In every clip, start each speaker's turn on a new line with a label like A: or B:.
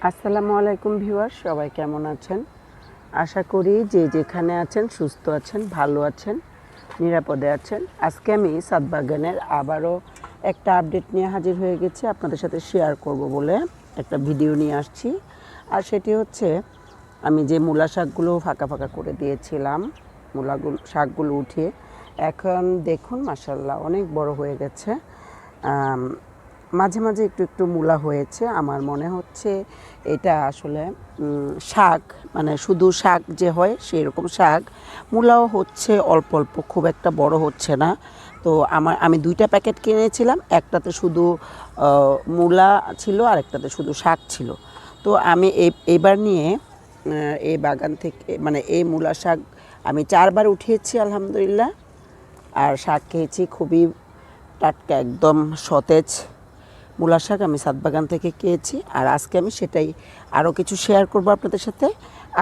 A: আসসালামু আলাইকুম ভিউয়ার্স, সবাই কেমন আছেন? আশা করি যে যেখানে আছেন সুস্থ আছেন, ভালো আছেন, নিরাপদে আছেন। আজকে আমি ছাদ বাগানের আবারও একটা আপডেট নিয়ে হাজির হয়ে গেছি, আপনাদের সাথে শেয়ার করব বলে একটা ভিডিও নিয়ে আসছি। আর সেটি হচ্ছে আমি যে মূলা শাকগুলো ফাঁকা ফাঁকা করে দিয়েছিলাম, শাকগুলো উঠিয়ে এখন দেখুন মাশাআল্লাহ অনেক বড় হয়ে গেছে। মাঝে মাঝে একটু একটু মূলা হয়েছে। আমার মনে হচ্ছে এটা আসলে শাক, মানে শুধু শাক যে হয় সেরকম শাক। মূলাও হচ্ছে অল্প অল্প, খুব একটা বড় হচ্ছে না। তো আমি 2টা প্যাকেট কিনেছিলাম, একটাতে শুধু মূলা ছিল আর একটাতে শুধু শাক ছিল। তো আমি এইবার নিয়ে এই বাগান থেকে, মানে এই মূলা শাক আমি 4বার উঠিয়েছি আলহামদুলিল্লাহ। আর শাক খেয়েছি খুবই টাটকা, একদম সতেজ মূলা শাক আমি ছাদ বাগান থেকে খেয়েছি। আর আজকে আমি সেটাই আরও কিছু শেয়ার করব আপনাদের সাথে।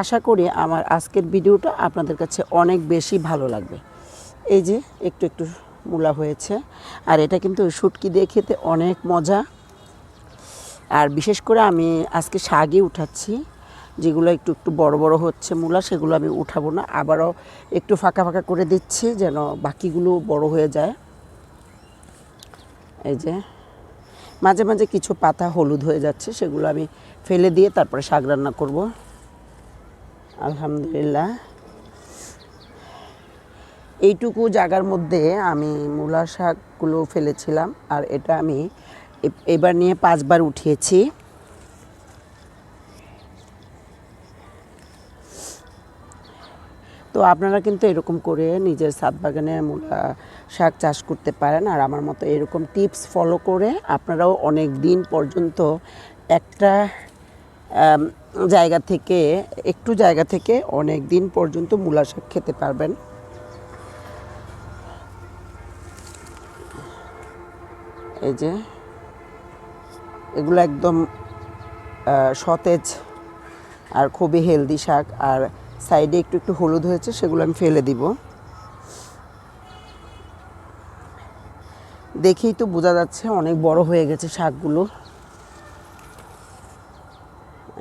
A: আশা করি আমার আজকের ভিডিওটা আপনাদের কাছে অনেক বেশি ভালো লাগবে। এই যে একটু একটু মূলা হয়েছে, আর এটা কিন্তু শুটকি দিয়ে খেতে অনেক মজা। আর বিশেষ করে আমি আজকে শাকই উঠাচ্ছি, যেগুলো একটু একটু বড় বড় হচ্ছে মূলা, সেগুলো আমি উঠাবো না, আবারও একটু ফাঁকা ফাঁকা করে দিচ্ছি যেন বাকিগুলো বড় হয়ে যায়। এই যে মাঝে মাঝে কিছু পাতা হলুদ হয়ে যাচ্ছে, সেগুলো আমি ফেলে দিয়ে তারপরে শাক রান্না করব। আলহামদুলিল্লাহ এইটুকু জায়গার মধ্যে আমি মূলা শাকগুলো ফেলেছিলাম, আর এটা আমি এবার নিয়ে 5বার উঠিয়েছি। তো আপনারা কিন্তু এরকম করে নিজের ছাদ বাগানে মূলা শাক চাষ করতে পারেন। আর আমার মতো এরকম টিপস ফলো করে আপনারাও অনেক দিন পর্যন্ত একটা জায়গা থেকে অনেক দিন পর্যন্ত মূলা শাক খেতে পারবেন। এই যে এগুলো একদম সতেজ আর খুবই হেলদি শাক। আর সাইডে একটু একটু হলুদ হয়েছে, সেগুলো আমি ফেলে দিব। দেখেই তো বোঝা যাচ্ছে অনেক বড় হয়ে গেছে শাকগুলো।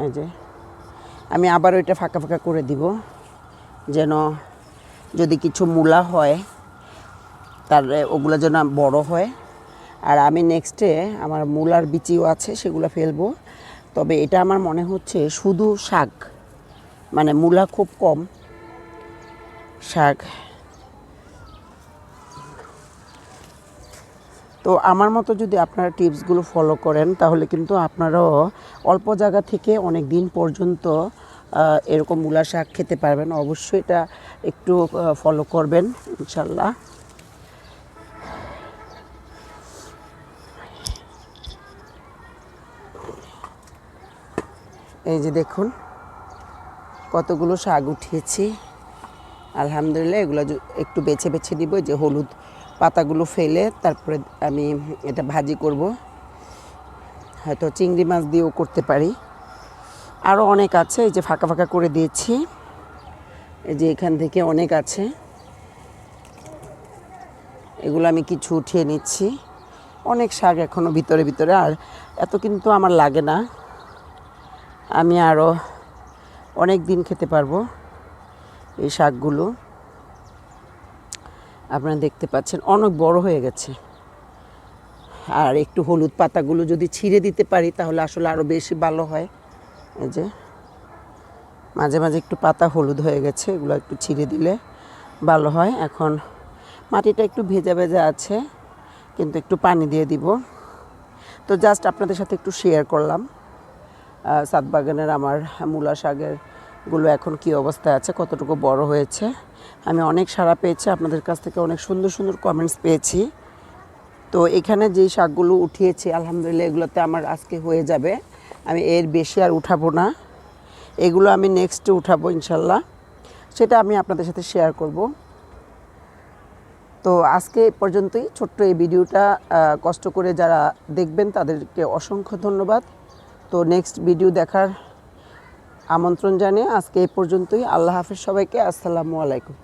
A: এই যে আমি আবার ওইটা ফাঁকা ফাঁকা করে দিব, যেন যদি কিছু মূলা হয় তাহলে ওগুলো যেন বড় হয়। আর আমি নেক্সটে আমার মূলার বিচিও আছে, সেগুলো ফেলবো। তবে এটা আমার মনে হচ্ছে শুধু শাক, মানে মূলা খুব কম, শাক। তো আমার মতো যদি আপনারা টিপসগুলো ফলো করেন তাহলে কিন্তু আপনারাও অল্প জায়গা থেকে অনেক দিন পর্যন্ত এরকম মূলা শাক খেতে পারবেন। অবশ্যই এটা একটু ফলো করবেন ইনশাল্লাহ। এই যে দেখুন কতগুলো শাক উঠিয়েছি আলহামদুলিল্লাহ। এগুলো একটু বেছে বেছে নিব, যে হলুদ পাতাগুলো ফেলে তারপরে আমি এটা ভাজি করব। হয়তো চিংড়ি মাছ দিয়েও করতে পারি। আরও অনেক আছে, এই যে ফাঁকা ফাঁকা করে দিয়েছি, এই যে এখান থেকে অনেক আছে, এগুলো আমি কিছু উঠিয়ে নিচ্ছি। অনেক শাক এখনও ভিতরে ভিতরে, আর এত কিন্তু আমার লাগে না, আমি আরও অনেক দিন খেতে পারবো এই শাকগুলো। আপনারা দেখতে পাচ্ছেন অনেক বড় হয়ে গেছে। আর একটু হলুদ পাতাগুলো যদি ছিঁড়ে দিতে পারি তাহলে আসলে আরও বেশি ভালো হয়। এই যে মাঝে মাঝে একটু পাতা হলুদ হয়ে গেছে, এগুলো একটু ছিঁড়ে দিলে ভালো হয়। এখন মাটিটা একটু ভেজা ভেজা আছে, কিন্তু একটু পানি দিয়ে দিব। তো জাস্ট আপনাদের সাথে একটু শেয়ার করলাম ছাদ বাগানের আমার মূলা শাকেরগুলো এখন কী অবস্থায় আছে, কতটুকু বড় হয়েছে। আমি অনেক সাড়া পেয়েছি আপনাদের কাছ থেকে, অনেক সুন্দর সুন্দর কমেন্টস পেয়েছি। তো এখানে যেই শাকগুলো উঠিয়েছি আলহামদুলিল্লাহ এগুলোতে আমার আজকে হয়ে যাবে, আমি এর বেশি আর উঠাবো না। এগুলো আমি নেক্সটে উঠাবো ইনশাল্লাহ, সেটা আমি আপনাদের সাথে শেয়ার করব। তো আজকে এ পর্যন্তই ছোট্ট এই ভিডিওটা কষ্ট করে যারা দেখবেন তাদেরকে অসংখ্য ধন্যবাদ। তো নেক্সট ভিডিও দেখার আমন্ত্রণ জানিয়ে আজকে এই পর্যন্তই। আল্লাহ হাফেজ সবাইকে। আসসালামু আলাইকুম।